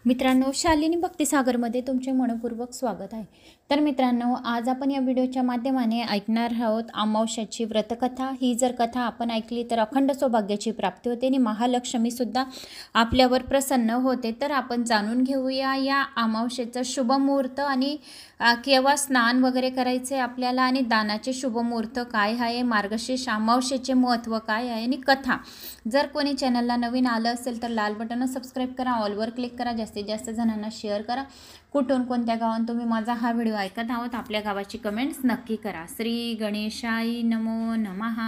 मित्रांनो, शालिनी भक्तिसागरमध्ये तुमचे मनपूर्वक स्वागत आहे। तर मित्रांनो, आज आपण या व्हिडिओच्या माध्यमाने ऐकणार आहोत अमावस्याची व्रतकथा। ही जर कथा आपण ऐकली तर अखंड सौभाग्याची प्राप्ती होते आणि महालक्ष्मी सुद्धा आपल्यावर प्रसन्न होते। तर आपण जाणून घेऊया या अमावस्येचा शुभ मुहूर्त आणि केव्हा स्नान वगैरे करायचे आपल्याला आणि दानाचे शुभ मुहूर्त काय आहे, मार्गशीर्ष अमावस्येचे महत्त्व काय आहे आणि कथा। जर कोणी चॅनलला नवीन आलं असेल तर लाल बटन सबस्क्राइब करा, ऑलवर क्लिक करा, जास्तीत जास्त जणांना शेअर करा। कुठून कोणत्या गावात तुम्ही माझा हा व्हिडिओ ऐकत आहोत आपल्या गावाची कमेंट्स नक्की करा। श्री गणेशाय नमो नमः।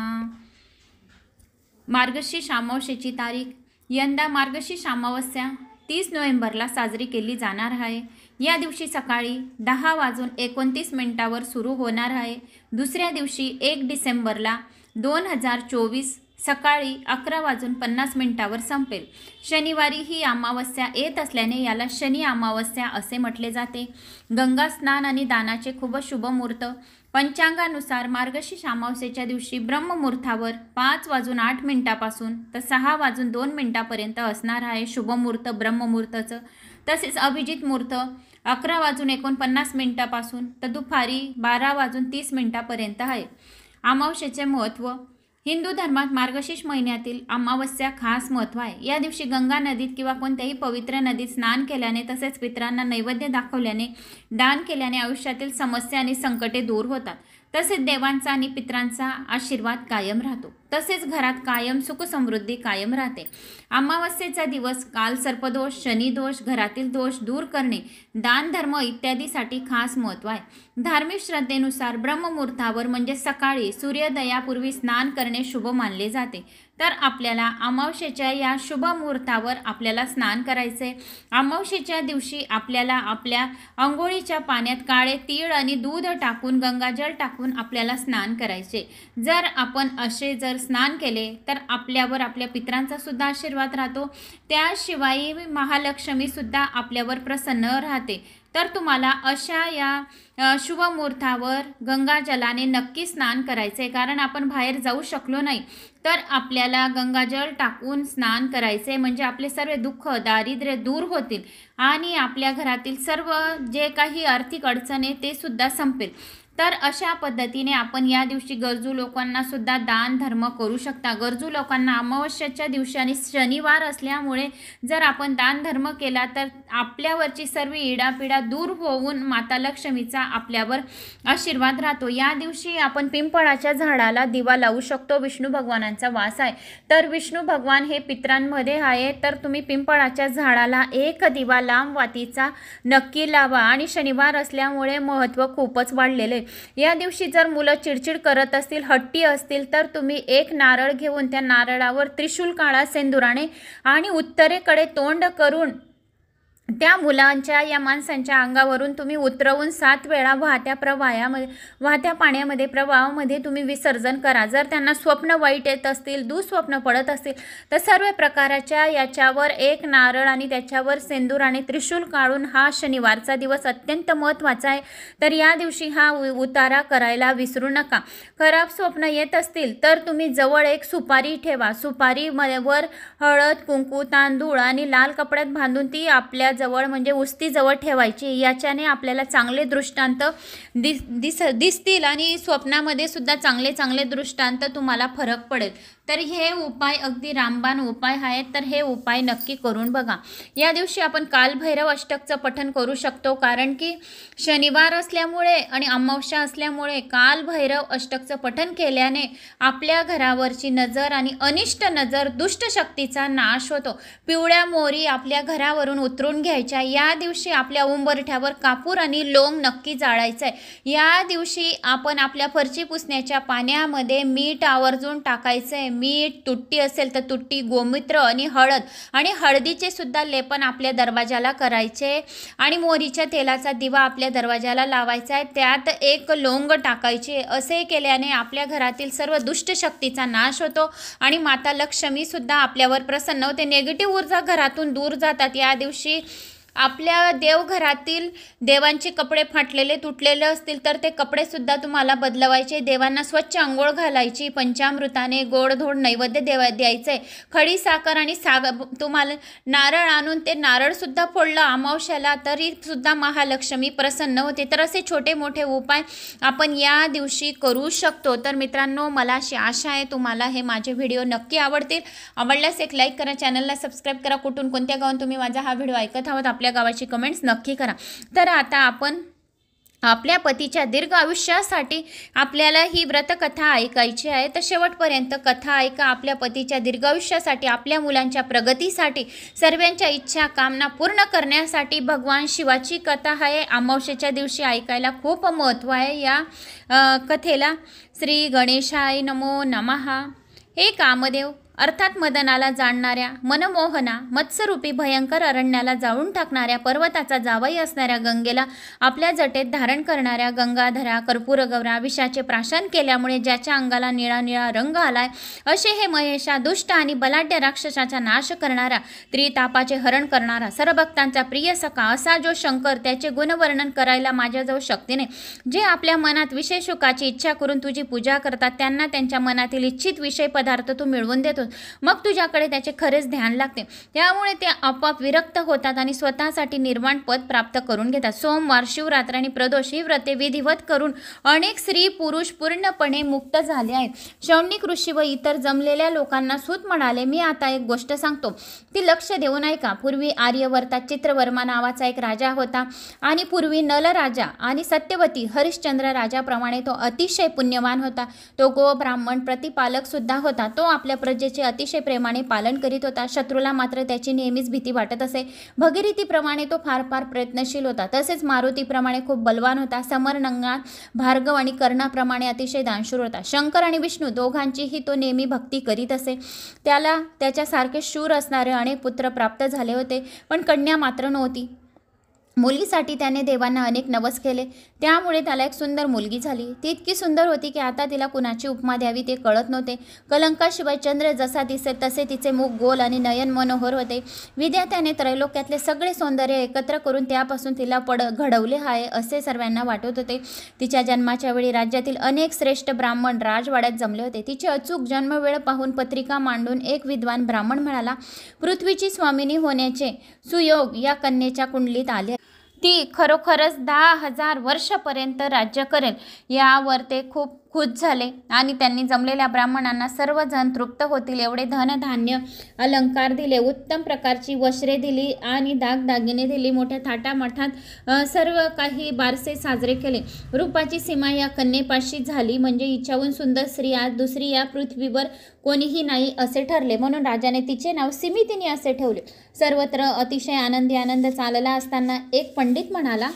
मार्गशीर्ष अमावस्येची तारीख। यंदा मार्गशीर्ष अमावस्या 30 नोव्हेंबरला साजरी केली जाणार आहे। या दिवशी सकाळी 10:29 सुरू होणार आहे। दुसऱ्या दिवशी 1 डिसेंबरला 2024 सकाळी 11:50 संपेल। शनिवारी ही अमावस्या येत असल्याने याला शनी अमावस्या असे म्हटले जाते। गंगा स्नान आणि दानाचे खूप शुभ मुहूर्त। पंचांगानुसार मार्गशीर्ष अमावस्येच्या दिवशी ब्रह्ममुहूर्तावर 5:08 पासून तर 6:02 पर्यंत असणार आहे शुभ मुहूर्त ब्रह्ममुहूर्ताचं। तसेच अभिजित मुहूर्त 11:49 पासून तर दुपारी 12:30 पर्यंत आहे। अमावस्येचे महत्त्व। हिंदू धर्मात मार्गशीर्ष महिन्यातील अमावस्या खास महत्त्व आहे। या दिवशी गंगा नदीत किंवा कोणत्याही पवित्र नदीत स्नान केल्याने तसेच पितरांना नैवेद्य दाखवल्याने, दान केल्याने आयुष्यातील समस्या आणि संकटे दूर होतात। तसेच देवांचा आणि पितरांचा आशीर्वाद कायम राहतो। तसेच घरात कायम सुख समृद्धी कायम राहते। अमावस्येचा दिवस काल सर्पदोष, शनिदोष, घरातील दोष दूर करणे, दान धर्म इत्यादीसाठी खास महत्त्व आहे। धार्मिक श्रद्धेनुसार ब्रह्ममुहूर्तावर म्हणजे सकाळी सूर्योदयापूर्वी स्नान करणे शुभ मानले जाते। तर आपल्याला अमावस्येच्या या शुभ मुहूर्तावर आपल्याला स्नान करायचे। अमावस्येच्या दिवशी आपल्याला आपल्या अंघोळीच्या पाण्यात काळे तीळ आणि दूध टाकून गंगाजल टाकून आपल्याला स्नान करायचे। जर आपण असे स्नान केले तर आपल्यावर आपल्या पितरांचा सुद्धा आशीर्वाद राहतो। त्याशिवाय महालक्ष्मी सुद्धा आपल्यावर प्रसन्न राहते। तर तुम्हाला अशा या शुभ मुहूर्तावर गंगाजलाने नक्की स्नान करायचे, कारण आपण बाहेर जाऊ शकलो नाही तर आपल्याला गंगाजल टाकून स्नान करायचे, म्हणजे आपले सर्व दुःख दारिद्र्य दूर होतील आणि आपल्या घरातील सर्व जे काही आर्थिक अडचणी ते सुद्धा संपेल। तर अशा पद्धतीने आपण या दिवशी गरजू लोकांना सुद्धा दान धर्म करू शकता। गरजू लोकांना अमावस्येच्या दिवशी आणि शनिवार असल्यामुळे जर आपण दान धर्म केला तर आपल्यावरची सर्व इडापिडा दूर होऊन माता लक्ष्मीचा आपल्यावर आशीर्वाद राहतो। या दिवशी आपण पिंपळाच्या झाडाला दिवा लावू शकतो। विष्णू भगवानांचा वास आहे तर विष्णू भगवान हे पितरांमध्ये आहे, तर तुम्ही पिंपळाच्या झाडाला एक दिवा लांब वातीचा नक्की लावा। आणि शनिवार असल्यामुळे महत्त्व खूपच वाढलेले। या दिवशी जर मुलं चिडचिड करत असतील, हट्टी असतील तर तुम्ही एक नारळ घेऊन त्या नारळावर त्रिशूल काळा सेंदुराने आणि उत्तरेकडे तोंड करून त्या मुलांच्या या माणसांच्या अंगावरून तुम्ही उतरवून 7 वेळा वाहत्या पाण्यामध्ये प्रवाहामध्ये तुम्ही विसर्जन करा। जर त्यांना स्वप्न वाईट येत असतील, दुःस्वप्न पडत असतील तर सर्व प्रकाराच्या याच्यावर एक नारळ आणि त्याच्यावर सेंदूर आणि त्रिशूल काढून हा शनिवारचा दिवस अत्यंत महत्त्वाचा आहे। तर या दिवशी हा उतारा करायला विसरू नका। खराब स्वप्न येत असतील तर तुम्ही जवळ एक सुपारी ठेवा। सुपारीवर हळद, कुंकू, तांदूळ आणि लाल कपड्यात बांधून ती आपल्या जवळ म्हणजे उस्ती जवळ ठेवायची। याच्याने आपल्याला चांगले दृष्टांत दिसतील आणि स्वप्नामध्ये सुद्धा चांगले दृष्टांत तुम्हाला फरक पडेल। तर हे उपाय अगदी रामबाण उपाय आहेत, तर हे उपाय नक्की करून बघा। या दिवशी आपण कालभैरव अष्टकचं पठण करू शकतो, कारण की शनिवार असल्यामुळे आणि अमावस्या असल्यामुळे कालभैरव अष्टकचं पठण केल्याने आपल्या घरावरची नजर आणि अनिष्ट नजर दुष्ट शक्तीचा नाश होतो। पिवळ्या मोरी आपल्या घरावरून उतरून घ्यायच्या। या दिवशी आपल्या उंबरठ्यावर कापूर आणि लोंग नक्की जाळायचं आहे। या दिवशी आपण आपल्या फरची पुसण्याच्या पाण्यामध्ये मीठ आवर्जून टाकायचं आहे। मीठ, तुट्टी असेल तर तुट्टी, गोमूत्र आणि हळद आणि हळदीचे सुद्धा लेपन आपल्या दरवाजाला करायचे आणि मोहरीच्या तेलाचा दिवा आपल्या दरवाजाला लावायचा आहे। त्यात एक लोंग टाकायचे। असे केल्याने आपल्या घरातील सर्व दुष्ट शक्तीचा नाश होतो आणि माता लक्ष्मी सुद्धा आपल्यावर प्रसन्न होते। नेगेटिव्ह ऊर्जा घरातून दूर जातात। या दिवशी आपल्या देवघरातील देवांचे कपडे फाटलेले तुटलेले असतील तर ते कपडेसुद्धा तुम्हाला बदलवायचे, देवांना स्वच्छ अंघोळ घालायची, पंचामृताने गोडधोड नैवेद्य द्यायचं आहे, खडी साखर आणि तुम्हाला नारळ आणून ते नारळसुद्धा फोडलं अमावस्याला तरीसुद्धा महालक्ष्मी प्रसन्न होते. तर असे छोटे मोठे उपाय आपण या दिवशी करू शकतो. तर मित्रांनो, मला अशी आशा आहे तुम्हाला हे माझे व्हिडिओ नक्की आवडतील. आवडल्यास एक लाईक करा, चॅनलला सबस्क्राईब करा. कुठून कोणत्या गावात तुम्ही माझा हा व्हिडिओ ऐकत आहात आपल्या गावाची कमेंट्स नक्की करा. तर आता आपण आपल्या पतीच्या दीर्घ आयुष्यासाठी आपल्याला ही व्रतकथा ऐकायची आहे. तर शेवटपर्यंत कथा ऐका. आपल्या पतीच्या दीर्घ आयुष्यासाठी, आपल्या मुलांच्या प्रगतीसाठी, सर्वांच्या इच्छा कामना पूर्ण करण्यासाठी भगवान शिवाची कथा आहे. अमावस्येच्या दिवशी ऐकायला खूप महत्त्व आहे या कथेला. श्री गणेशाय नमो नमः. हे कामदेव अर्थात मदनाला जाणणाऱ्या, मनमोहना मत्स्यरूपी भयंकर अरण्याला जाळून टाकणाऱ्या, पर्वताचा जावई असणाऱ्या गंगेला आपल्या जटेत धारण करणाऱ्या, गंगाधरा कर्पूरगौरा विषाचे प्राशन केल्यामुळे ज्याच्या अंगाला निळा निळा रंग आलाय, असे हे महेशा दुष्ट आणि बलाढ्य राक्षसाचा नाश करणारा, त्रितापाचे हरण करणारा, सर्वभक्तांचा प्रिय सखा असा जो शंकर, त्याचे गुणवर्णन करायला माझ्याजवळ शक्ती नाही. जे आपल्या मनात विषय सुखाची इच्छा करून तुझी पूजा करतात त्यांना त्यांच्या मनातील इच्छित विषय पदार्थ तू मिळवून देतो. मग तुझ्याकडे त्याचे खरेच ध्यान लागते. त्यामुळे ते आपोआप विरक्त होतात आणि स्वतःसाठी निर्वाण पद प्राप्त करून घेतात. सोमवार, शिवरात्र आणि प्रदोष ही व्रते विधिवत करून अनेक स्त्री पुरुष पूर्णपणे मुक्त झाले आहेत. शौनक ऋषी व इतर जमलेल्या लोकांना सूत म्हणाले, मी आता एक गोष्ट सांगतो, ती लक्ष देऊन ऐका. पूर्वी आर्यवर्तात चित्रवर्मा नावाचा एक राजा होता आणि पूर्वी नल राजा आणि सत्यवती हरिश्चंद्र राजाप्रमाणे तो अतिशय पुण्यवान होता. तो गो ब्राह्मण प्रतिपालक सुद्धा होता. तो आपल्या प्रजेचे अतिशय प्रेमाने पालन करीत होता. शत्रूला मात्र त्याची नेहमीच भीती वाटत असे. भगीरथीप्रमाणे तो फार फार प्रयत्नशील होता. तसेच मारुतीप्रमाणे खूप बलवान होता. समरनंगात भार्गव आणि कर्णाप्रमाणे अतिशय दानशूर होता. शंकर आणि विष्णू दोघांचीही तो नेहमी भक्ती करीत असे. त्याला त्याच्यासारखे शूर असणारे अनेक पुत्र प्राप्त झाले होते, पण कन्या मात्र नव्हती. मुलीसाठी त्याने देवांना अनेक नवस केले, त्यामुळे त्याला एक सुंदर मुलगी झाली. ती इतकी सुंदर होती की आता तिला कुणाची उपमा द्यावी ते कळत नव्हते. कलंकाशिवाय चंद्र जसा दिसेल तसे तिचे मुख गोल आणि नयन मनोहर होते. विधात्याने त्रैलोक्यातले सगळे सौंदर्य एकत्र करून त्यापासून तिला घडवले आहे असे सर्वांना वाटत होते. तिच्या जन्माच्या वेळी राज्यातील अनेक श्रेष्ठ ब्राह्मण राजवाड्यात जमले होते. तिचे अचूक जन्मवेळ पाहून पत्रिका मांडून एक विद्वान ब्राह्मण म्हणाला, पृथ्वीची स्वामिनी होण्याचे सुयोग या कन्येच्या कुंडलीत आले. ती खरोखरच 10,000 वर्षापर्यंत राज्य करेल. यावर ते खूप खुश झाले आणि त्यांनी जमलेल्या ब्राह्मणांना सर्वजण तृप्त होतील एवढे धनधान्य अलंकार दिले, उत्तम प्रकारची वस्त्रे दिली आणि दागदागिने दिली. मोठ्या थाटामाटात सर्व काही बारसे साजरे केले. रूपाची सीमा या कन्येपाशी झाली, म्हणजे हिच्याहून सुंदर स्त्री आज दुसरी या पृथ्वीवर कोणीही नाही असे ठरले. म्हणून राजाने तिचे नाव सिमितिनी असे ठेवले. सर्वत्र अतिशय आनंद चालला असताना एक पंडित म्हणाला,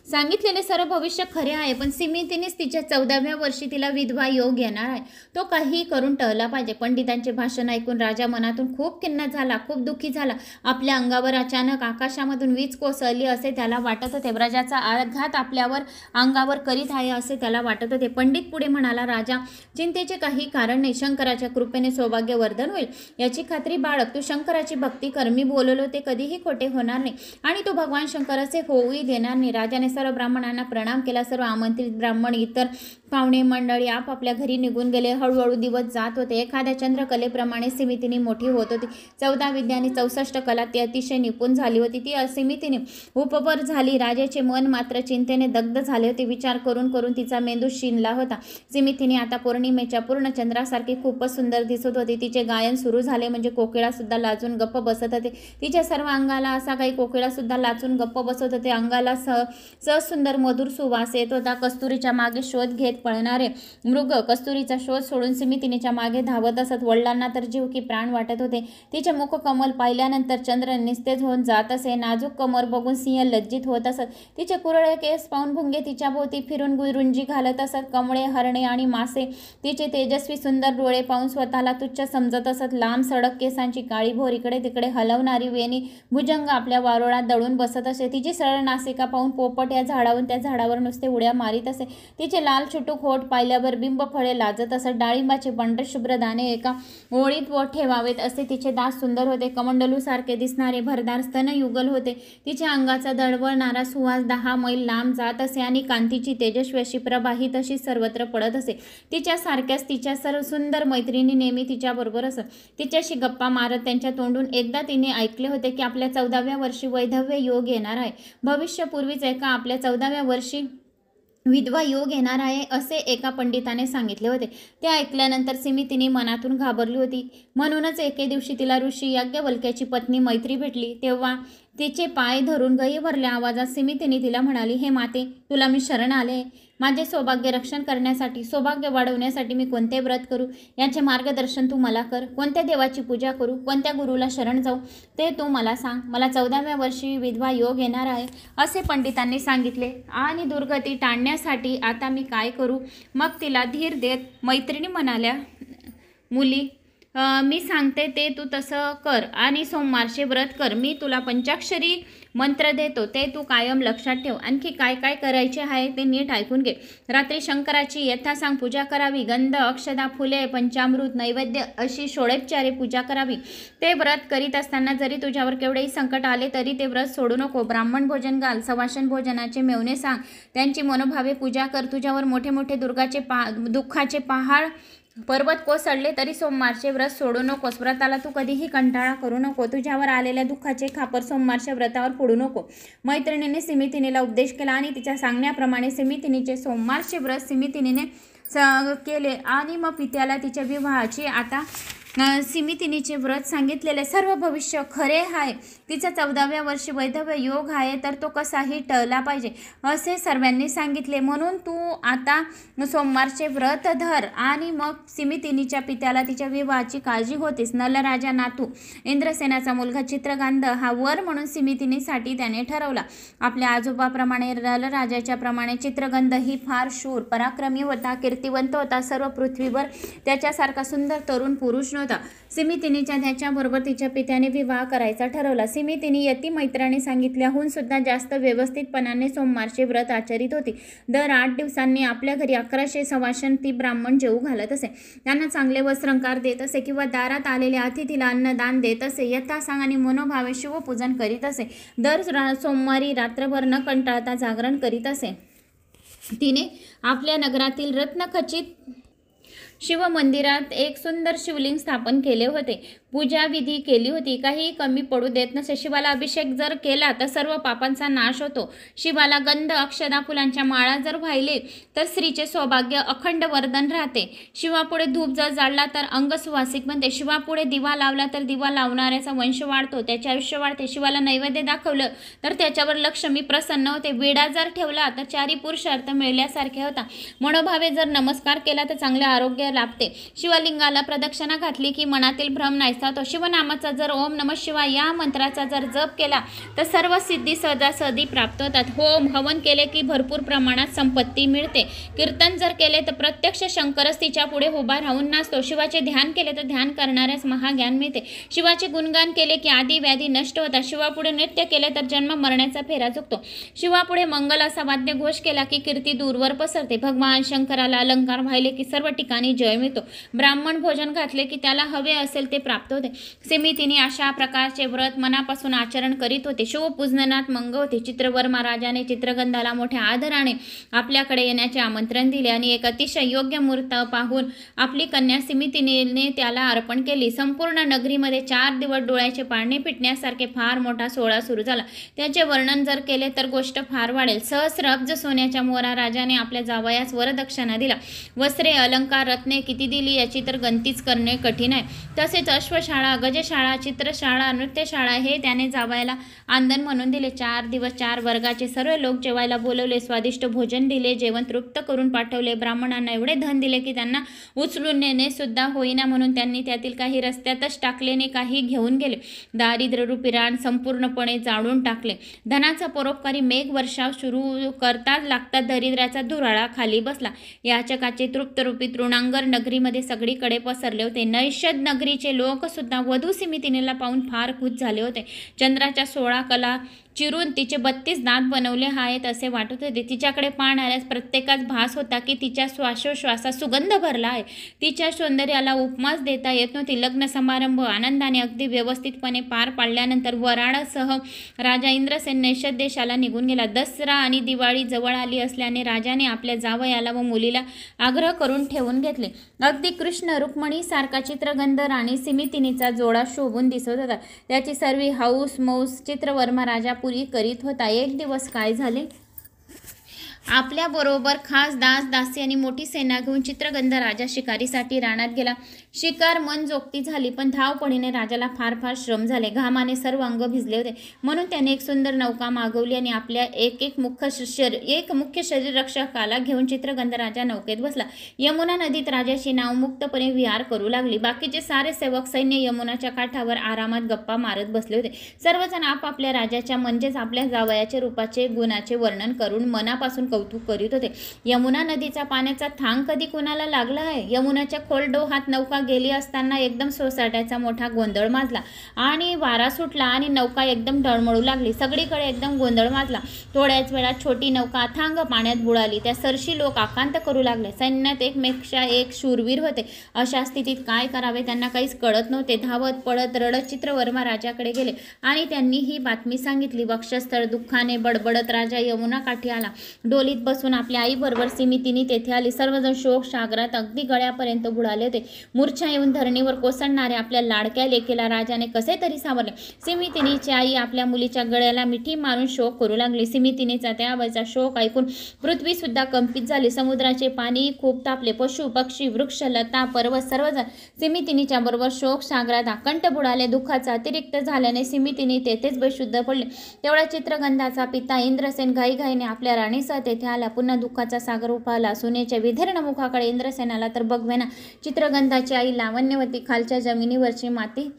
सांगितलेले सर्व भविष्य खरे आहे, पण सिमितीनेच तिच्या 14व्या वर्षी तिला विधवा योग येणार आहे. तो काहीही करून टळला पाहिजे. पंडितांचे भाषण ऐकून राजा मनातून खूप खिन्न झाला, खूप दुःखी झाला. आपल्या अंगावर अचानक आकाशामधून वीज कोसळली असे त्याला वाटत होते. व्रजाचा आघात आपल्यावर अंगावर करीत आहे असे त्याला वाटत होते. पंडित पुढे म्हणाला, राजा, चिंतेचे काही कारण नाही. शंकराच्या कृपेने सौभाग्यवर्धन होईल याची खात्री बाळग. तू शंकराची भक्ती कर. मी बोललो ते कधीही खोटे होणार नाही आणि तो भगवान शंकराचे होऊही देणार नाही. राजाने सर्व ब्राह्मणांना प्रणाम केला. सर्व आमंत्रित ब्राह्मण इतर पाहुणे मंडळी आपापल्या घरी निघून गेले. हळूहळू दिवस जात होते. एखाद्या चंद्रकलेप्रमाणे सिमितीने मोठी होत होती. 14 विद्या आणि 64 कला ती अतिशय निपुण झाली होती. ती सिमितीने उपपर झाली. राजाचे मन मात्र चिंतेने दग्ध झाले होते. विचार करून करून तिचा मेंदू शिनला होता. सिमितीने आता पौर्णिमेच्या पूर्ण चंद्रासारखी खूपच सुंदर दिसत होती. तिचे गायन सुरू झाले म्हणजे कोकिळा सुद्धा लाजून गप्प बसत होते. तिच्या सर्व अंगाला असा काही कोकिळा सुद्धा लाचून गप्प बसत होते. अंगाला सुंदर मधुर सुवास येत होता. कस्तुरीच्या मागे शोध घेत पळणारे मृग कस्तुरीचा शोध सोडून सिमितीनेच्या मागे धावत असत. वडिलांना तर जीव की प्राण वाटत होते. तिचे मुख कमल पाहिल्यानंतर चंद्र निस्तेज होऊन जात असे. नाजूक कमर बघून सिंह लज्जित होत असत. तिचे कुरळे केस पाहून भुंगे तिच्या भोवती फिरून गुरुंजी घालत असत. कमळे, हरणे आणि मासे तिचे तेजस्वी सुंदर डोळे पाहून स्वतःला तुच्छ समजत असत. लांब सडक केसांची काळी भोर इकडे तिकडे हलवणारी वेणी भुजंग आपल्या वारोळात दळून बसत असे. तिची सरळ नासिका पाहून पोपट या झाडावरून त्या झाडावर नुसते उड्या मारीत असे. तिचे लाल छुटूक होठ पाहिल्यावर बिंब फळे लाजत असत. डाळिंबाचे पांढरे शुभ्र दाणे एका ओळीत व ठेवावेत असे तिचे दात सुंदर होते. कमंडलू सारखे दिसणारे भरदार स्तन युगल होते. तिच्या अंगाचा दळवळणारा सुवास 10 मैल लांब जात असे आणि कांतीची तेजस्वी अशी प्रभा ही तशी सर्वत्र पडत असे. तिच्या सारख्याच तिच्या सर्व सुंदर मैत्रिणी नेहमी तिच्याबरोबर असत. तिच्याशी गप्पा मारत त्यांच्या तोंडून एकदा तिने ऐकले होते की आपल्या 14व्या वर्षी वैधव्य योग येणार आहे. भविष्यपूर्वीच एका आपल्या 14व्या वर्षी विधवा योग येणार आहे असे एका पंडिताने सांगितले होते. ते ऐकल्यानंतर सिमी मनातून घाबरली होती. म्हणूनच एके दिवशी तिला ऋषी याज्ञवल्क्याची पत्नी मैत्री भेटली. तेव्हा तिचे पाय धरून गहिवरल्या आवाजात सिमी तिला म्हणाली, हे माते, तुला मी शरण आले. माझे सौभाग्य रक्षण करण्यासाठी, सौभाग्य वाढवण्यासाठी मी कोणते व्रत करू याचे मार्गदर्शन तू मला कर. कोणत्या देवाची पूजा करू, कोणत्या गुरुला शरण जाऊ ते तू मला सांग. मला 14व्या वर्षी विधवा योग येणार आहे असे पंडितांनी सांगितले आणि दुर्गती टाळण्यासाठी आता मी काय करू. मग तिला धीर देत मैत्रिणी म्हणाल्या, मुली, मी सांगते ते तू तसं कर आणि सोमवारचे व्रत कर. मी तुला पंचाक्षरी मंत्र देतो ते तू कायम लक्षात ठेव. आणखी काय काय करायचे आहे ते नीट ऐकून घे. रात्री शंकराची यथासांग पूजा करावी. गंध, अक्षदा, फुले, पंचामृत, नैवेद्य अशी षोडोपचारे पूजा करावी. ते व्रत करीत असताना जरी तुझ्यावर केवढेही संकट आले तरी ते व्रत सोडू नको. ब्राह्मण भोजन घाल. सवाशन भोजनाचे मेवणे सांग. त्यांची मनोभावे पूजा कर. तुझ्यावर मोठे मोठे दुःखाचे पहाड पर्वत कोसळले तरी सोमवारचे व्रत सोडू नकोस. व्रताला तू कधीही कंटाळा करू नको. तुझ्यावर आलेल्या दुःखाचे खापर सोमवारच्या व्रतावर फोडू नको. मैत्रिणीने सिमितिनीला उपदेश केला आणि तिच्या सांगण्याप्रमाणे सिमितिनीचे सोमवारचे व्रत सिमितिनीने केले आणि मग पित्याला तिच्या विवाहाची आता सिमितिनीचे व्रत सांगितलेले सर्व भविष्य खरे आहे. तिचा 14व्या वर्षी वैधव्य योग आहे तर तो कसाही टळला पाहिजे असे सर्वांनी सांगितले. म्हणून तू आता सोमवारचे व्रत धर. आणि मग सिमितिनीच्या पित्याला तिच्या विवाहाची काळजी होतीच. नलराजा नातू इंद्रसेनाचा मुलगा चित्रगांध हा वर म्हणून सिमितिनीसाठी त्याने ठरवला. आपल्या आजोबाप्रमाणे नलराजाच्या प्रमाणे चित्रगंध ही फार शूर पराक्रमी होता, कीर्तिवंत होता. सर्व पृथ्वीवर त्याच्यासारखा सुंदर तरुण पुरुष नव्हता. सिमितिनीच्या त्याच्याबरोबर तिच्या पित्याने विवाह करायचा ठरवला. सिमितिनी यती मैत्राने सांगितल्याहून सुद्धा जास्त व्यवस्थितपणाने सोमवारचे व्रत आचरित होती. दर 8 दिवसांनी आपल्या घरी 1100 सवाशन ती ब्राह्मण जेवू घालत असे. त्यांना चांगले वस्त्रंकार देत असे किंवा दारात आलेल्या अतिथीला अन्नदान देत असे. यथासांग आणि मनोभावे शिवपूजन करीत असे. दर सोमवारी रात्रभर न कंटाळता जागरण करीत असे. तिने आपल्या नगरातील रत्नखचित शिवमंदिरात एक सुंदर शिवलिंग स्थापन केले होते. पूजा विधी केली होती. काही कमी पडू देत नसे. शिवाला अभिषेक जर केला तर सर्व पापांचा नाश होतो. शिवाला गंध, अक्षदा, फुलांच्या माळा जर वाहिले तर स्त्रीचे सौभाग्य अखंड वर्धन राहते. शिवापुढे धूप जर जाळला तर अंग सुवासिक बनते. शिवापुढे दिवा लावला तर दिवा लावणाऱ्याचा वंश वाढतो, त्याचे आयुष्य वाढते. शिवाला नैवेद्य दाखवलं तर त्याच्यावर लक्ष्मी प्रसन्न होते. विडा जर ठेवला तर 4 पुरुषार्थ मिळल्यासारखे होता. मनोभावे जर नमस्कार केला तर चांगले आरोग्य लाभते. शिवलिंगाला प्रदक्षिणा घातली की मनातील भ्रम नाहीसा होतो. शिवनामाचा जर ओम नमः शिवाय या मंत्राचा जर जप केला तर सर्व सिद्धी सहजासहजी प्राप्त होतात. होम हवन केले की भरपूर प्रमाणात संपत्ती मिळते. कीर्तन जर केले तर प्रत्यक्ष शंकरच तिच्या पुढे उभा राहून नाचतो. शिवाचे ध्यान केले तर ध्यान करणाऱ्यास महाज्ञान मिळते. शिवाचे गुणगान केले की आदी व्याधी नष्ट होतात. शिवापुढे नृत्य केले तर जन्म मरण्याचा फेरा चुकतो. शिवापुढे मंगल असा वाद्य घोष केला की कीर्ती दूरवर पसरते. भगवान शंकराला अलंकार वाहिले की सर्व ठिकाणी जय मिळतो. ब्राह्मण भोजन घातले की त्याला हवे असेल ते प्राप्त होते. सिमितिनी अशा प्रकारचे व्रत मनापासून आचरण करीत होते. शिवपूजनात मंग होते. चित्रवर्मा राजाने चित्रगंधाला मोठ्या आदराने आपल्याकडे येण्याचे आमंत्रण दिले आणि एक अतिशय योग्य मुहूर्त पाहून आपली कन्या सिमितिनीने त्याला अर्पण केली. संपूर्ण नगरीमध्ये 4 दिवस डोळ्याचे पारणे पिटण्यासारखे फार मोठा सोहळा सुरू झाला. त्याचे वर्णन जर केले तर गोष्ट फार वाढेल. सहस्र अब्ज सोन्याच्या मोहरा राजाने आपल्या जावयास वरदक्षिणा दिला. वस्त्रे, अलंकार, रत्ने किती दिली याची तर गणतीच करणे कठीण आहे. तसेच अश्वशाळा, गजशाळा, चित्रशाळा, नृत्यशाळा हे त्याने जावयाला आंदण म्हणून दिले. 4 दिवस 4 वर्गाचे सर्व लोक जेवायला बोलवले. स्वादिष्ट भोजन दिले. जेवण तृप्त करून पाठवले. ब्राह्मणांना एवढे धन दिले की त्यांना उचलून नेणे सुद्धा होईना, म्हणून त्यांनी त्यातील काही रस्त्यातच टाकले आणि काही घेऊन गेले. दारिद्र्यरूपी रान संपूर्णपणे जाळून टाकले. धनाचा परोपकारी मेघ वर्षाव सुरू करताच लागतात दरिद्राचा धुराळा खाली बसला. याचकाचे तृप्तरूपी तृणांगर नगरीमध्ये सगळीकडे पसरले होते. नैषद नगरीचे लोक सुद्धा वधू सिमितिनीला पाहून फार खुश झाले होते. चंद्राच्या 16 कला चिरून तिचे 32 दात बनवले आहेत असे वाटत होते. तिच्याकडे पाहणाऱ्यास प्रत्येकाच भास होता की तिच्या श्वासोश्वासात सुगंध भरला आहे. तिच्या सौंदर्याला उपमाच देता येत नव्हती. लग्न समारंभ आनंदाने अगदी व्यवस्थितपणे पार पाडल्यानंतर वऱ्हाडासह राजा इंद्रसेन नैषध देशाला निघून गेला. दसरा आणि दिवाळी जवळ आली असल्याने राजाने आपल्या जावयाला व मुलीला आग्रह करून ठेवून घेतले. अगदी कृष्ण रुक्मिणी सारखा चित्रगंध राणी सिमितिनीचा जोडा शोभून दिसत होता. त्याची सर्व हौस मौस चित्रवर्मा राजा पुरी करीत होता. एक दिवस काय झाले, आपल्याबरोबर खास दास दासी आणि मोठी सेना घेऊन चित्रगंध राजा शिकारीसाठी रानात गेला. शिकार मनजोगती झाली, पण धावपळीने राजाला फार फार श्रम झाले. घामाने सर्व अंग भिजले होते. म्हणून त्याने एक सुंदर नौका मागवली आणि आपल्या एक मुख्य शरीररक्षकाला घेऊन चित्रगंध राजा नौकेत बसला. यमुना नदीत राजाची नाव मुक्तपणे विहार करू लागली. बाकीचे सारे सेवक सैन्य यमुनाच्या काठावर आरामात गप्पा मारत बसले होते. सर्वजण आपापल्या राजाच्या म्हणजेच आपल्या जावयाचे रूपाचे गुणाचे वर्णन करून मनापासून कौतुक करीत होते. यमुना नदीचा पाण्याचा थांग कधी कुणाला लागला आहे? यमुनाच्या खोल डोहात नौका गेली असताना एकदम सोसाट्याचा मोठा गोंधळ माजला आणि वारा सुटला आणि नौका एकदम डळमळू लागली. सगळीकडे एकदम गोंधळ माजला. थोड्याच वेळात छोटी नौका अथांग पाण्यात बुडाली. त्या सरशी लोक आकांत करू लागले. सैन्यात एकमेकांपेक्षा एक शूरवीर होते. अशा स्थितीत काय करावे त्यांना काहीच कळत नव्हते. धावत पळत रडत चित्रवर्मा राजाकडे गेले आणि त्यांनी ही बातमी सांगितली. वक्षस्थळ दुःखाने बडबडत राजा यमुना काठी आला. डोलीत बसून आपल्या आईबरोबर सिमितिनी तेथे आली. सर्वजण शोक सागरात अगदी गळ्यापर्यंत बुडाले होते. मूर्छा येऊन धरणीवर कोसळणाऱ्या आपल्या लाडक्या लेकीला राजाने कसे तरी सावरले. सिमितिनीची आई आपल्या मुलीच्या गळ्याला मिठी मारून शोक करू लागली. सिमितिनीचा त्यावेळचा शोक ऐकून पृथ्वी सुद्धा कंपित झाली. समुद्राचे पाणी खूप तापले. पशु पक्षी वृक्ष लता पर्वत सर्वजण सिमितिनीच्या बरोबर शोक सागरात आकंठ बुडाले. दुःखाचा अतिरिक्त झाल्याने सिमितिनी तेथेच बेशुद्ध पडले. तेवढा चित्रगंधाचा पिता इंद्रसेन घाईघाईने आपल्या राणीसह तेथे आला. पुन्हा दुःखाचा सागर उफाला. सुनेच्या विधीर्ण मुखाकडे इंद्रसेनाला तर बघवेना. चित्रगंधाची आई लावण्यवती खालच्या जमिनीवरची माती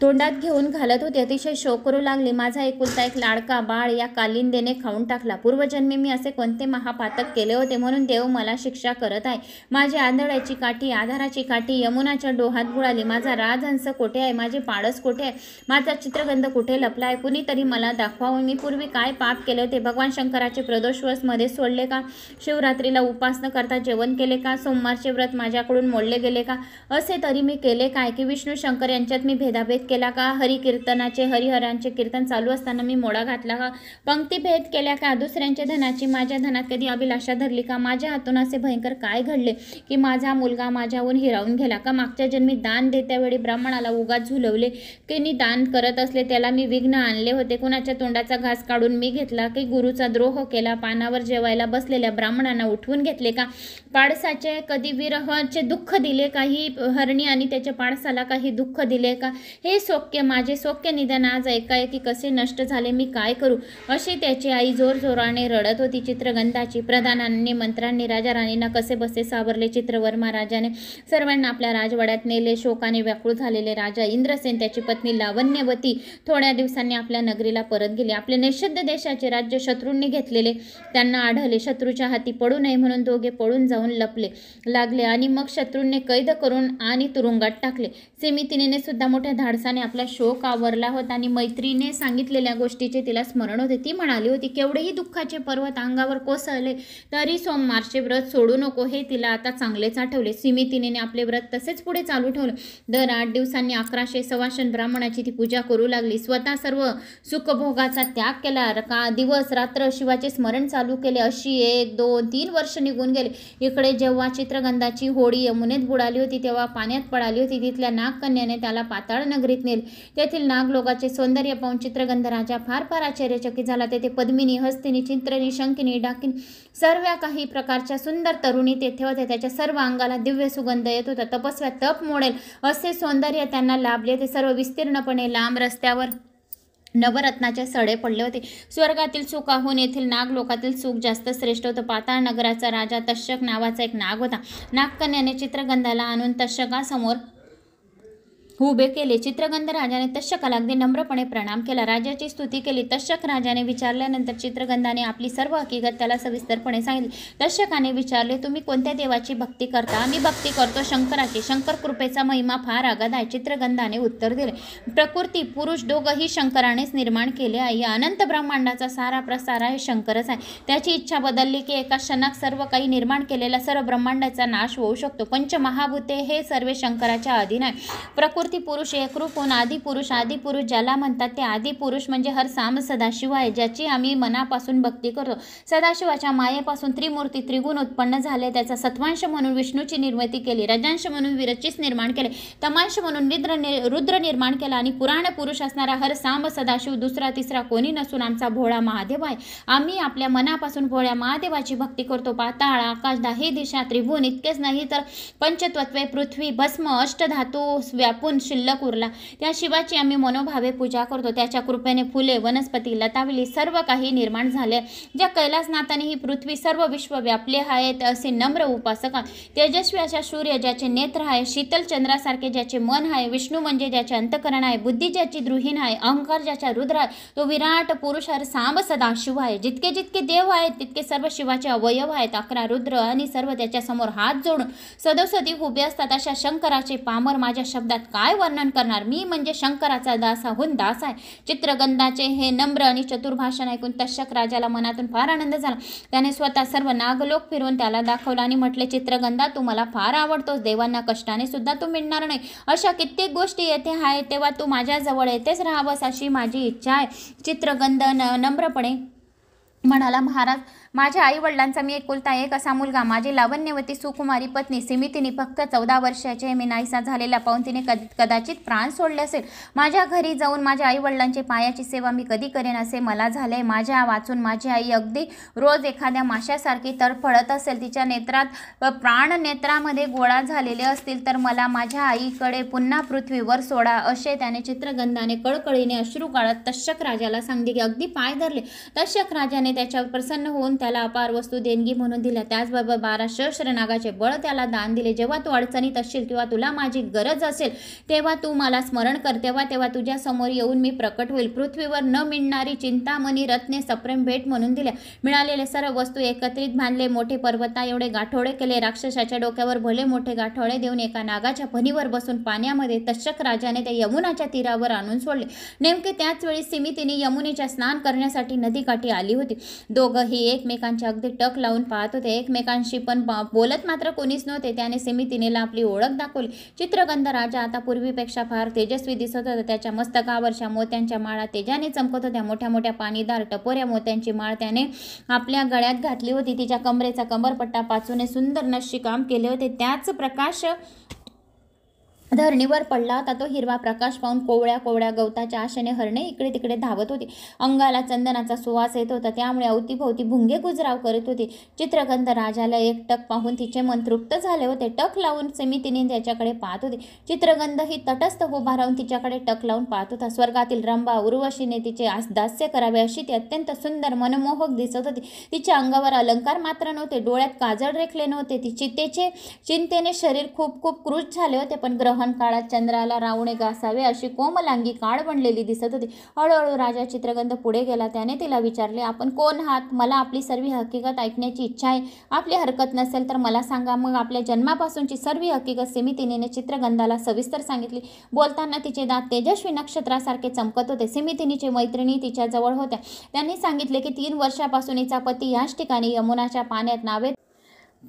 तोंडात घेऊन घालत होती. अतिशय शोक करू लागली. माझा एकुलता एक लाडका बाळ या कालिंदेने खाऊन टाकला. पूर्वजन्मी मी असे कोणते महापातक केले होते म्हणून देव मला शिक्षा करत आहे. माझी आंधळ्याची काठी आधाराची काठी यमुनाच्या डोहात बुडाली. माझा राजहंस कोठे आहे? माझे पाडस कोठे आहे? माझा चित्रगंध कुठे लपला आहे? कुणीतरी मला दाखवावं. मी पूर्वी काय पाप केले होते? भगवान शंकराचे प्रदोषवस मध्ये सोडले का? शिवरात्रीला उपास न करता जेवण केले का? सोमवारचे व्रत माझ्याकडून मोडले गेले का? असे तरी मी केले काय की विष्णू शंकर यांच्यात मी भेदाभेद केला का? हरिकीर्तनाचे हरिहरांचे कीर्तन चालू असताना मी मोडा घातला का? पंक्तिभेद केल्या का? दुसऱ्यांच्या धनाची माझ्या धनात कधी अभिलाषा धरली का? माझ्या हातून असे भयंकर काय घडले की माझा मुलगा माझ्याहून हिरावून गेला का? मागच्या जन्मी दान देत्यावेळी ब्राह्मणाला उगाच झुलवले की मी दान करत असले त्याला मी विघ्न आणले होते? कुणाच्या तोंडाचा घास काढून मी घेतला की गुरुचा द्रोह केला? पानावर जेवायला बसलेल्या ब्राह्मणांना उठवून घेतले का? पाडसाचे कधी विरहाचे दुःख दिले का? ही हरणी आणि त्याच्या पाडसाला काही दुःख दिले का? हे सौख्य माझे सौख्य निदान आज एकाएकी कसे नष्ट झाले? मी काय करू? अशी त्याची आई जोरजोराने रडत होती. चित्रगंधाची प्रधानांनी मंत्र्यांनी राजा राणींना कसे बसे सावरले. चित्रवर्मा राजाने सर्वांना आपल्या राजवाड्यात नेले. शोकाने व्याकुळ झालेले राजा इंद्रसेन त्याची पत्नी लावण्यवती थोड्या दिवसांनी आपल्या नगरीला परत गेले. आपले नैषध देशाचे राज्य शत्रूंनी घेतलेले त्यांना आढळले. शत्रूच्या हाती पडू नये म्हणून दोघे पळून जाऊन लपले लागले आणि मग शत्रूंनी कैद करून आणि तुरुंगात टाकले. सिमितिनीने सुद्धा मोठ्या धाडसाने आपला शोक आवरला होता आणि मैत्रीने सांगितलेल्या गोष्टीचे तिला स्मरण होते. ती म्हणाली होती केवढेही दुःखाचे पर्वत अंगावर कोसळले तरी सोमवारचे व्रत सोडू नको हे तिला आता चांगलेच आठवले. सिमितिनीने आपले व्रत तसेच पुढे चालू ठेवले. दर 8 दिवसांनी 1100 सवाशन ब्राह्मणाची ती पूजा करू लागली. स्वतः सर्व सुखभोगाचा त्याग केला. दिवस रात्र शिवाचे स्मरण चालू केले. अशी 1, 2, 3 वर्ष निघून गेले. इकडे जेव्हा चित्रगंधाची होडी यमुनेत बुडाली होती तेव्हा पाण्यात पडाली होती. तिथल्या नागकन्याने त्याला पाताळ नगरीत नेले. तेथील नागलोकाचे सौंदर्य पाहून चित्रगंध राजा फार फार आश्चर्यचकित झाला. तेथे पद्मिनी हस्तिनी चित्रणी शंकिनी डाकिनी सर्व काही प्रकारच्या सुंदर तरुणी तेथे होत्या. त्याच्या सर्व अंगाला दिव्य सुगंध येत होता. तपस्व्या तप मोडेल असे सौंदर्य त्यांना लाभले. ते सर्व विस्तीर्णपणे लांब रस्त्यावर नवरत्नाचे सडे पडले होते. स्वर्गातील सुखाहून येथील नागलोकातील सुख जास्त श्रेष्ठ होतं. पाताळ नगराचा राजा तक्षक नावाचा एक नाग होता. नागकन्याने चित्रगंधाला आणून तक्षकासमोर उभे केले. चित्रगंध राजाने तक्षकाला अगदी नम्रपणे प्रणाम केला. राजाची स्तुती केली. तक्षक राजाने विचारल्यानंतर चित्रगंधाने आपली सर्व हकीकत त्याला सविस्तरपणे सांगितली. तक्षकाने विचारले, तुम्ही कोणत्या देवाची भक्ती करता? मी भक्ती करतो शंकराची. शंकर कृपेचा महिमा फार आगाध आहे. चित्रगंधाने उत्तर दिले, प्रकृती पुरुष दोघंही शंकरानेच निर्माण केले आहे. या अनंत ब्रह्मांडाचा सारा प्रसार आहे शंकरच आहे. त्याची इच्छा बदलली की एका क्षणात सर्व काही निर्माण केलेल्या सर्व ब्रह्मांडाचा नाश होऊ शकतो. पंचमहाभूते हे सर्व शंकराच्या अधीन आहे. प्रकृती पुरुष एकरूप होऊन आदिपुरुष ज्याला म्हणतात ते आदिपुरुष म्हणजे हरसाम सदाशिव आहे, ज्याची आम्ही मनापासून भक्ती करतो. सदाशिवाच्या मायेपासून त्रिमूर्ती त्रिगुण उत्पन्न झाले. त्याचा सत्वांश म्हणून विष्णूची निर्मिती केली, रजांश म्हणून विरचीस निर्माण केले, तमांश म्हणून रुद्र निर्माण केला आणि पुराण पुरुष असणारा हरसाम सदाशिव दुसरा तिसरा कोणी नसून आमचा भोळा महादेव आहे. आम्ही आपल्या मनापासून भोळ्या महादेवाची भक्ती करतो. पाताळ आकाश दाही दिशा त्रिभुवन इतकेच नाही तर पंचतत्वे पृथ्वी भस्म अष्टधातू व्यापून शिल्लक उरला त्या शिवाची आम्ही मनोभावे पूजा करतो. त्याच्या कृपेने फुले वनस्पती लतावली सर्व काही निर्माण झाले. ज्या कैलासनाथाने ही पृथ्वी सर्व विश्व व्यापले आहेत असे नम्र उपासक. तेजस्वी अशा सूर्य ज्याचे नेत्र आहे, शीतल चंद्रासारखे ज्याचे मन आहे, विष्णू म्हणजे ज्याचे अंतकरण आहे, बुद्धी ज्याची द्रुहीण आहे, अहंकार ज्याच्या रुद्र आहे, तो विराट पुरुष हरसाम सदाशिव आहे. जितके जितके देव आहेत तितके सर्व शिवाचे अवयव आहेत. 11 रुद्र आणि सर्व त्याच्या समोर हात जोडून सदोसदी उभे असतात. अशा शंकराचे पामर माझ्या शब्दात काय वर्णन करणार. मी म्हणजे शंकराचा दासाहून दास आहे. चित्रगंधाचे हे नम्र आणि चतुर भाषण ऐकून तक्षक राजाला मनातून फार आनंद झाला. त्याने स्वतः सर्व नागलोक फिरवून त्याला दाखवला आणि म्हटले, चित्रगंधा तू मला फार आवडतोस. देवांना कष्टाने सुद्धा तू मिळणार नाही. अशा कित्येक गोष्टी येथे आहेत तेव्हा तू माझ्या जवळ येतेच राहावंस अशी माझी इच्छा आहे. चित्रगंध नम्रपणे म्हणाला, महाराज माझ्या आई वडिलांचा मी एकुलता एक असा मुलगा. माझी लावण्यवती सुकुमारी पत्नी सिमितीने फक्त 14 वर्षाचे मी नाहीसा झालेला पाहून तिने कदाचित प्राण सोडले असेल. माझ्या घरी जाऊन माझ्या आई वडिलांची पायाची सेवा मी कधी करेन असे मला झाले. माझ्या वाचून माझी आई अगदी रोज एखाद्या माशासारखी तडफडत असेल. तिच्या नेत्रात प्राण नेत्रामध्ये गोळा झालेले असतील तर मला माझ्या आईकडे पुन्हा पृथ्वीवर सोडा असे त्याने चित्रगंधाने कळकळीने अश्रू काढत तक्षक राजाला सांगितले की अगदी पाय धरले. तक्षक राजाने त्याच्यावर प्रसन्न होऊन त्याला अपार वस्तू देणगी म्हणून दिल्या. त्याचबरोबर 12 सहस्र नागाचे बळ त्याला दान दिले. जेव्हा तू अडचणीत असशील किंवा तुला माझी गरज असेल तेव्हा तू मला स्मरण कर. तेव्हा तुझ्या समोर येऊन मी प्रकट होईल. पृथ्वीवर न मिळणारी चिंतामणी रत्ने सप्रेम भेट म्हणून दिल्या. मिळालेले सर्व वस्तू एकत्रित बांधले. मोठे पर्वता एवढे गाठोडे केले. राक्षसाच्या डोक्यावर भले मोठे गाठोडे देऊन एका नागाच्या फणीवर बसून पाण्यामध्ये तक्षक राजाने त्या यमुनाच्या तीरावर आणून सोडले. नेमके त्याच वेळी सिमितीने यमुनेच्या स्नान करण्यासाठी नदीकाठी आली होती. दोघंही एकमेकांचे अगदी टक लावून पाहत होते. एकमेकांशी पण बोलत मात्र कोणीच नव्हते. त्याने सिमितीनेला आपली ओळख दाखवली. चित्रगंध राजा आता पूर्वीपेक्षा फार तेजस्वी दिसत होता. त्याच्या मस्तकावरच्या मोत्यांच्या माळा तेजाने चमकत होत्या. मोठ्या मोठ्या पाणीदार टपोऱ्या मोत्यांची माळ त्याने आपल्या गळ्यात घातली होती. तिच्या कमरेचा कंबरपट्टा पाचूने सुंदर नक्षीकाम केले होते. त्याच प्रकाश धरणीवर पडला होता. तो हिरवा प्रकाश पाहून कोवळ्या कोवळ्या गवताच्या आशेने हरणे इकडे तिकडे धावत होती. अंगाला चंदनाचा सुवास येत होता. त्यामुळे अवतीभोवती भुंगे गुजराव करत होती. चित्रगंध राजाला एक टक पाहून तिचे मन तृप्त झाले होते. टक लावून सिमितीने त्याच्याकडे पाहत होती. चित्रगंध ही तटस्थ उभा राहून तिच्याकडे टक लावून पाहत होता. स्वर्गातील रंभा उर्वशीने तिचे दास्य करावे अशी ती अत्यंत सुंदर मनमोहक दिसत होती. तिच्या अंगावर अलंकार मात्र नव्हते. डोळ्यात काजळ रेखले नव्हते. तिचे चिंतेने शरीर खूप खूप क्रूज झाले होते. पण ग्रहण काळात चंद्राला रावणे घासावे अशी कोमलांगी काळ बनलेली दिसत होती. हळूहळू राजा चित्रगंध पुढे गेला. त्याने तिला विचारले, आपण कोण आहात? मला आपली सर्व हकीकत ऐकण्याची इच्छा आहे. आपली हरकत नसेल तर मला सांगा. मग आपल्या जन्मापासूनची सर्व हकीकत सिमितीने चित्रगंधाला सविस्तर सांगितली. बोलताना तिचे दात तेजस्वी नक्षत्रासारखे चमकत होते. सिमितीनीची मैत्रिणी तिच्या जवळ होत्या. त्यांनी सांगितले की 3 वर्षापासून हिचा पती याच ठिकाणी यमुनाच्या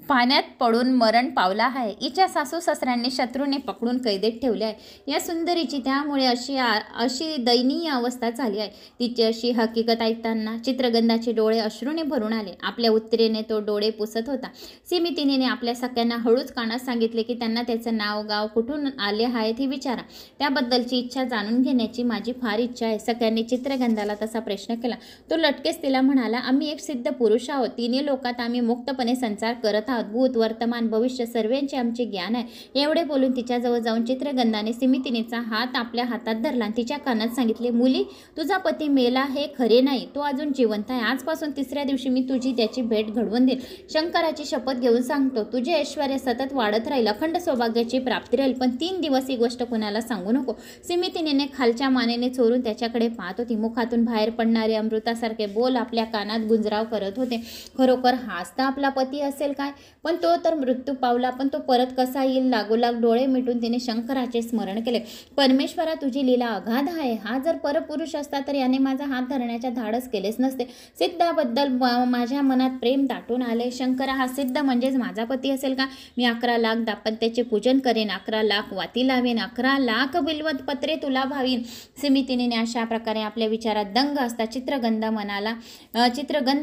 पाण्यात पडून मरण पावला आहे. हिच्या सासू सासऱ्यांनी शत्रूने पकडून कैदेत ठेवले आहे. या सुंदरीची त्यामुळे अशी दयनीय अवस्था झाली आहे. तिची अशी हकीकत ऐकताना चित्रगंधाचे डोळे अश्रूने भरून आले. आपल्या उत्तरेने तो डोळे पुसत होता. सिमितीने आपल्या सख्यांना हळूच कानात सांगितले की त्यांना त्याचं नाव गाव कुठून आले आहेत हे विचारा. त्याबद्दलची इच्छा जाणून घेण्याची माझी फार इच्छा आहे. सख्यांनी चित्रगंधाला तसा प्रश्न केला. तो लटकेच तिला म्हणाला, आम्ही एक सिद्ध पुरुष आहोत. 3 लोकात आम्ही मुक्तपणे संचार करत करत आहोत. भूत, वर्तमान, भविष्य सर्वांचे आमचे ज्ञान आहे. एवढे बोलून तिच्याजवळ जाऊन चित्रगंधाने सिमितिनीचा हात आपल्या हातात धरला आणि तिच्या कानात सांगितले, मुली, तुझा पती मेला हे खरे नाही, तो अजून जिवंत आहे. आजपासून 3ऱ्या दिवशी मी तुझी त्याची भेट घडवून देईल. शंकराची शपथ घेऊन सांगतो, तुझे ऐश्वर्य सतत वाढत राहील, अखंड सौभाग्याची प्राप्ती राहील, पण 3 दिवस ही गोष्ट कुणाला सांगू नको. सिमितिनीने खालच्या मानेने चोरून त्याच्याकडे पाहत होती. मुखातून बाहेर पडणारे अमृतासारखे बोल आपल्या कानात गुंजराव करत होते. खरोखर हाच तर आपला पती असेल काय? पण तो तर मृत्यू पावला, पण तो परत कसा येईल? लागोलाग डोळे मिटून तिने शंकराचे स्मरण केले. परमेश्वरा, तुझी लीला अगाध आहे. हा जर परपुरुष असता तर याने माझा हात धरण्याच्या धाडस केलेच नसते. सिद्धाबद्दल माझ्या मनात प्रेम दाटून आले. शंकरा हा सिद्ध म्हणजेच माझा पती असेल का? मी 11 लाख दाम्पत्याचे पूजन करेन, 11 लाख वाती लावेन, 11 लाख बिल्वत पत्रे तुला भावीन. सिमितिनीने अशा प्रकारे आपल्या विचारात दंग असता चित्रगंध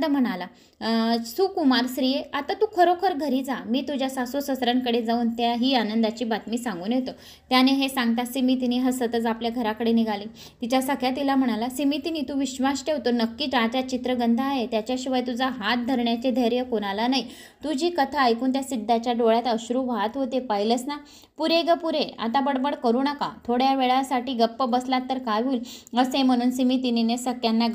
म्हणाला, सुकुमार श्रीये, आता तू खरोखर घरी जा. मी तुझ्या सासू ससऱ्यांकडे जाऊन ही आनंदाची बातमी सांगून येतो. त्याने हे सांगता सिमितिनी हसतच आपल्या घराकडे निघाली. तिच्या सख्या तिला म्हणाला, सिमितिनी, तू विश्वास ठेवतो नक्की राजा चित्रगंध आहे, त्याच्याशिवाय तुझा हात धरण्याचे धैर्य कोणाला नाही. तुझी कथा ऐकून त्या सिद्धाच्या डोळ्यात अश्रू वाहत होते. पाहिलंस ना? पुरे ग पुरे, आता बडबड करू नका. थोड्या वेळासाठी गप्प बसलात तर काय होईल? असे म्हणून सिमितिनीने सख्यांना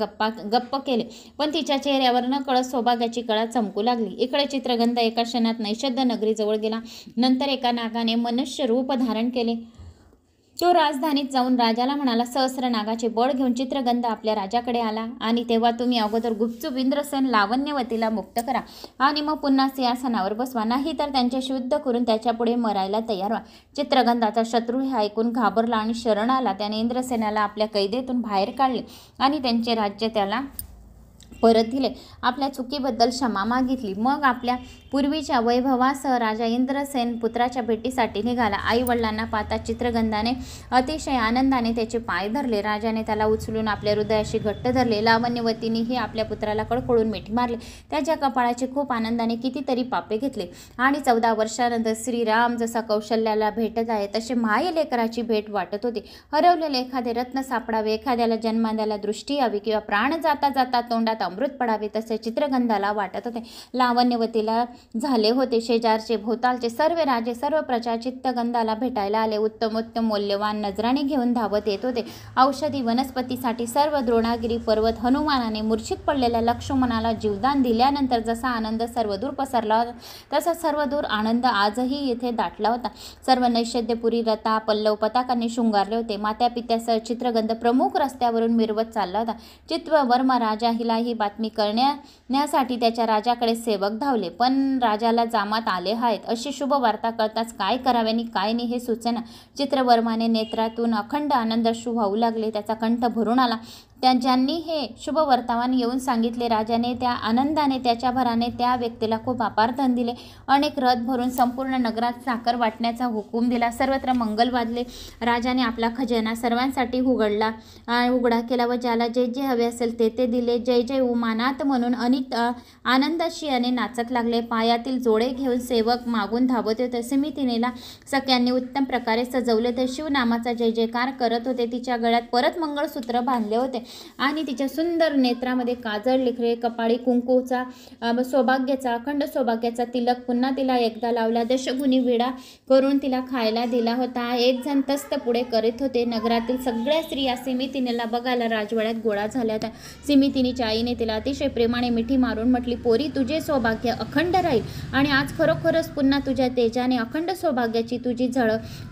गप्प केले. पण तिच्या चेहऱ्यावर न कळत सौभाग्याची कळा चमकू लागली. इकडे चित्रगंध एका क्षणात नैषध्य नगरीजवळ गेला. नंतर एका नागाने मनुष्य रूप धारण केले. तो राजधानीत जाऊन राजाला म्हणाला, सहस्र नागाचे बळ घेऊन चित्रगंध आपल्या राजाकडे आला आणि तेव्हा तुम्ही अगोदर गुपचूप इंद्रसेन लावण्यवतीला मुक्त करा आणि मग पुन्हा सिंहासनावर बसवा, नाही तर त्यांच्याशी युद्ध करून त्याच्यापुढे मरायला तयार व्हा. चित्रगंधाचा शत्रू हे ऐकून घाबरला आणि शरण आला. त्याने इंद्रसेनाला आपल्या कैदेतून बाहेर काढले आणि त्यांचे राज्य त्याला परत दिले. आपल्या चुकीबद्दल क्षमा मागितली. मग आपल्या पूर्वीच्या वैभवासह राजा इंद्रसेन पुत्राच्या भेटीसाठी निघाला. आई वडिलांना पाहता चित्रगंधाने अतिशय आनंदाने त्याचे पाय धरले. राजाने त्याला उचलून आपल्या हृदयाशी घट्ट धरले. लावण्यवतीनेही आपल्या पुत्राला कडकडून मिठी मारली. त्याच्या कपाळाचे खूप आनंदाने कितीतरी पापे घेतले आणि 14 वर्षानंतर श्रीराम जसा कौशल्याला भेटत आहे तसे मायलेकराची भेट वाटत होती. हरवलेले एखादे रत्न सापडावे, एखाद्याला जन्म द्यायला दृष्टी यावी किंवा प्राण जाता जाता तोंडात अमृत पडावे, तसे चित्रगंधाला वाटत होते. लावण्यवतीला झाले होते. शेजारचे भोवतालचे सर्व राजे, सर्व प्रजा चित्रगंधाला भेटायला आले. उत्तमोत्तम मौल्यवान नजराणे घेऊन धावत येत होते. औषधी वनस्पतीसाठी सर्व द्रोणागिरी पर्वत, हनुमानाने मूर्छित पडलेल्या लक्ष्मणाला जीवदान दिल्यानंतर जसा आनंद सर्वदूर पसरला होता तसा सर्वदूर आनंद आजही येथे दाटला होता. सर्व नैषध्यपुरी रथा पल्लव पताकांनी शृंगारले होते. मात्या पित्यासह चित्रगंध प्रमुख रस्त्यावरून मिरवत चालला होता. चित्रवर्मा राजा हिला ही बातमी कळण्यासाठी त्याच्या राजाकडे सेवक धावले. पण राजाला जामात आले आहेत. अशी शुभ वार्ता कळताच काय करावे आणि काय नाही हे सुचेना. चित्रवर्माने नेत्रातून अखंड आनंद अश्रू वाहू लागले. त्याचा कंठ भरून आला. ज्यांनी हे शुभ वर्तमान येऊन सांगितले, राजाने त्या आनंदाने त्याच्या भराने त्या व्यक्तीला खूप अपार धन दिले. अनेक रथ भरून संपूर्ण नगरात साखर वाटण्याचा हुकूम दिला. सर्वत्र मंगल वाजले. राजाने आपला खजाना सर्वांसाठी उघडा केला व ज्याला जे जे हवे असेल ते दिले. जय जय उमानाथ म्हणून अनेक आनंदाशियाने नाचत लागले. पायातील जोडे घेऊन सेवक मागून धावत होते. सिमितिनीला सगळ्यांनी उत्तम प्रकारे सजवले. ते शिवनामाचा जय जयकार करत होते. तिच्या गळ्यात परत मंगळसूत्र बांधले होते आणि तिच्या सुंदर नेत्रामध्ये काजळ लेखले. कपाळी कुंकूचा सौभाग्याचा अखंड सौभाग्याचा तिलक पुन्हा तिला एकदा लावला. दशगुणी विडा करून तिला खायला दिला होता. एक जण तस्त पुढे करीत होते. नगरातील सगळ्या स्त्रिया सिमितिनीला बघायला राजवाड्यात गोळा झाल्या होत्या. सिमितिनीच्या आईने तिला अतिशय प्रेमाने मिठी मारून म्हटली, पोरी, तुझे सौभाग्य अखंड राहील आणि आज खरोखरच पुन्हा तुझ्या तेजाने अखंड सौभाग्याची तुझी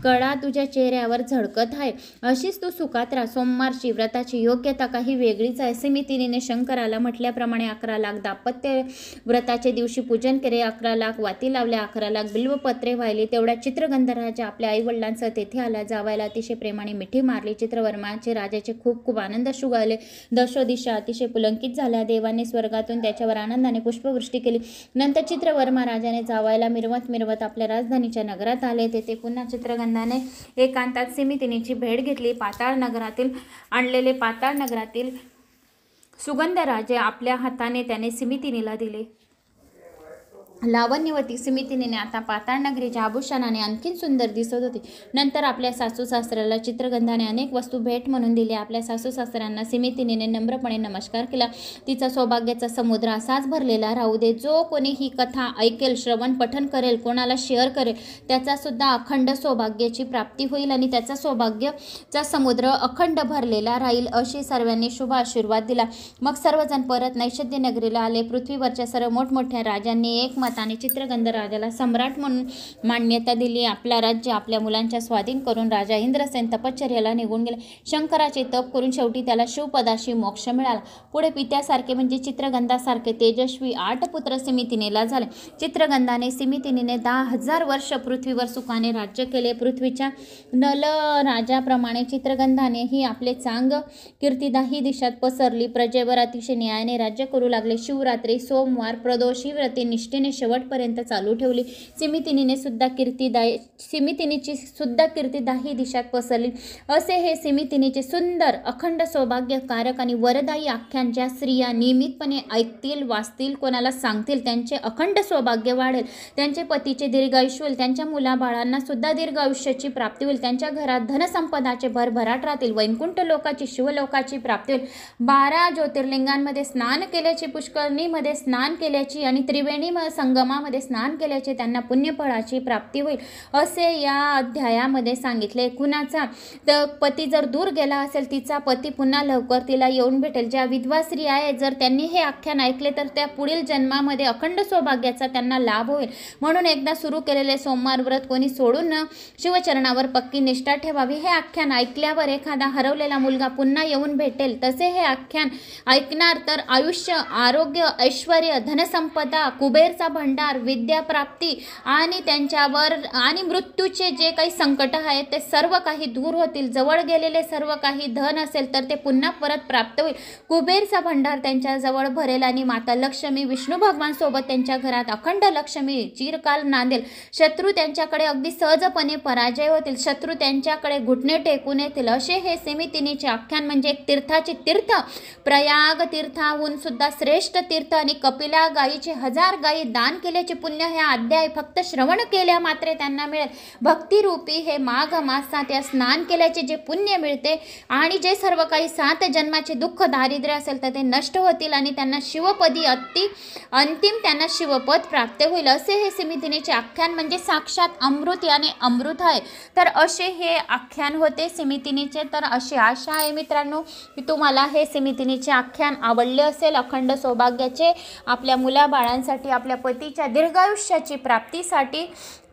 कळा तुझ्या चेहऱ्यावर झळकत आहे. अशीच तू सुखात राहा. सोमवारची व्रताची योग्यता काही वेगळीच आहे. सिमितिनीने शंकराला म्हटल्याप्रमाणे 11 लाख दाम्पत्य व्रताचे दिवशी पूजन केले. 11 लाख वाती लावल्या. 11 लाख बिल्वपत्रे वाहिली. तेवढ्या चित्रगंध राजा आपल्या आई वडिलांसह तेथे आला. जावायला अतिशय प्रेमाने मिठी मारली. चित्रवर्माचे राजाचे खूप खूप आनंद शुगाले. दशोदिशा अतिशय पुलंकित झाल्या. देवाने स्वर्गातून त्याच्यावर आनंदाने पुष्पवृष्टी केली. नंतर चित्रवर्मा राजाने जावायला मिरवत आपल्या राजधानीच्या नगरात आले. तेथे पुन्हा चित्रगंधाने एकांतात सिमितिनीची भेट घेतली. पाताळ नगरातील सुगंधराजे आपल्या हाताने त्याने सिमितिनीला दिले. लावण्यवती स्मितीने आता पाताळ नगरीच्या आभूषणाने आणखीन सुंदर दिसत होती. नंतर आपल्या सासू सासऱ्याला चित्रगंधाने अनेक वस्तू भेट म्हणून दिल्या. आपल्या सासू सासऱ्यांना स्मितीने नम्रपणे नमस्कार केला. तिचा सौभाग्याचा समुद्र असाच भरलेला राहू दे. जो कोणी ही कथा ऐकेल, श्रवण पठन करेल, कोणाला शेअर करेल, त्याचा सुद्धा अखंड सौभाग्याची प्राप्ती होईल आणि त्याचा सौभाग्याचा समुद्र अखंड भरलेला राहील, अशी सर्वांनी शुभ आशीर्वाद दिला. मग सर्वजण परत नैवेद्य नगरीला आले. पृथ्वीवरच्या सर्व मोठमोठ्या राजांनी एकमताने चित्रगंध राजाला सम्राट म्हणून मान्यता दिली. आपला राज्य आपल्या मुलांच्या स्वाधीन करून राजा इंद्रसेन तपश्चर्याला निघून गेले. शंकराचे तप करून शेवटी त्याला शिवपदाशी मोक्ष मिळाला. पुढे पित्यासारखे म्हणजे चित्रगंधासारखे तेजस्वी 8 पुत्र स्मितीनेला झाले. चित्रगंधाने स्मितीने 10,000 वर्ष पृथ्वीवर सुखाने राज्य केले. पृथ्वीच्या नल राजाप्रमाणे चित्रगंधाने ही आपले चांग कीर्ती 10 दिशात पसरली. प्रजेवर अतिशय न्यायाने राज्य करू लागले. शिवरात्री, सोमवार, प्रदोषी व्रते निष्ठेने शेवटपर्यंत चालू ठेवली. स्मितीने सुद्धा स्मितीनेची सुद्धा कीर्ती 10 दिशात पसरली. असे हे स्मितीनेचे सुंदर अखंड सौभाग्यकारक आणि वरदायी आख्यान ज्या स्त्रिया नियमितपणे ऐकतील, वाचतील, कोणाला सांगतील, त्यांचे अखंड सौभाग्य वाढेल. त्यांचे पतीचे दीर्घायुष्य होईल. त्यांच्या मुलाबाळांना सुद्धा दीर्घ आयुष्याची प्राप्ती होईल. त्यांच्या घरात धनसंपदाचे भरभराट राहतील. वैकुंठ लोकाची, शिवलोकाची प्राप्ती होईल. 12 ज्योतिर्लिंगांमध्ये स्नान केल्याची, पुष्करणीमध्ये स्नान केल्याची आणि त्रिवेणी संगमामध्ये स्नान केल्याचे त्यांना पुण्यफळाची प्राप्ती होईल, असे या अध्यायामध्ये सांगितले. कुणाचा पती जर दूर गेला असेल, तिचा पती पुन्हा लवकर तिला येऊन भेटेल. ज्या विधवा स्त्री आहेत, जर त्यांनी हे आख्यान ऐकले तर त्या पुढील जन्मामध्ये अखंड सौभाग्याचा त्यांना लाभ होईल. म्हणून एकदा सुरू केलेले सोमवार व्रत कोणी सोडून शिवचरणावर पक्की निष्ठा ठेवावी. हे आख्यान ऐकल्यावर एखादा हरवलेला मुलगा पुन्हा येऊन भेटेल. तसे हे आख्यान ऐकणार तर आयुष्य, आरोग्य, ऐश्वर्य, धनसंपदा, कुबेरचा भंडार, विद्याप्राप्ती आणि त्यांच्यावर आणि मृत्यूचे जे काही संकट आहेत ते सर्व काही दूर होतील. जवळ गेलेले सर्व काही धन असेल तर ते पुन्हा परत प्राप्त होईल. कुबेरचा भंडार त्यांच्या जवळ भरेल आणि माता लक्ष्मी, विष्णू भगवान सोबत त्यांच्या घरात अखंड लक्ष्मी चिरकाल नांदेल. शत्रू त्यांच्याकडे अगदी सहजपणे पराजय होतील. शत्रू त्यांच्याकडे घुटणे टेकून येतील. असे हे स्मितीनेचे आख्यान म्हणजे एक तीर्थाची तीर्थ, प्रयाग तीर्थाहून सुद्धा श्रेष्ठ तीर्थ आणि कपिला गायीचे 1000 गायी दान केल्याचे पुण्य हे अध्याय फक्त श्रवण केल्या मात्रे त्यांना मिळेल. भक्तिरूपी हे माघ मासात या स्नान केल्याचे जे पुण्य मिळते आणि जे सर्व काही 7 जन्माचे दुःख दारिद्र्य असेल तर ते नष्ट होतील आणि त्यांना शिवपदी अंतिम त्यांना शिवपद प्राप्त होईल. असे हे स्मितीनेचे आख्यान म्हणजे साक्षात अमृत याने अमृत आहे. तर असे हे आख्यान होते स्मितीनेचे. तर अशी आशा आहे मित्रांनो की तुम्हाला हे स्मितीनेचे आख्यान आवडले असेल. अखंड सौभाग्याचे, आपल्या मुलाबाळांसाठी, आपल्या पतीच्या दीर्घायुष्याची प्राप्तीसाठी.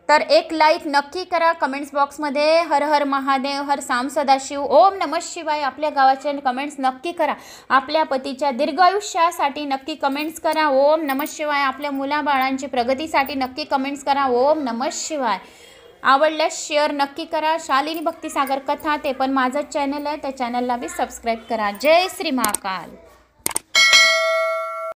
तर एक लाईक नक्की करा. कमेंट्स बॉक्समध्ये हर हर महादेव, हर साम सदाशिव, ओम नमः शिवाय आपल्या गावाचे कमेंट्स नक्की करा. आपल्या पतीच्या दीर्घायुष्यासाठी नक्की कमेंट्स करा ओम नमः शिवाय. आपल्या मुलाबाळांची प्रगतीसाठी नक्की कमेंट्स करा ओम नमः शिवाय. आवडल्यास शेअर नक्की करा. शालिनी भक्तिसागर कथा ते पण माझं चॅनल आहे, त्या चॅनलला बी सबस्क्राईब करा. जय श्री महाकाल.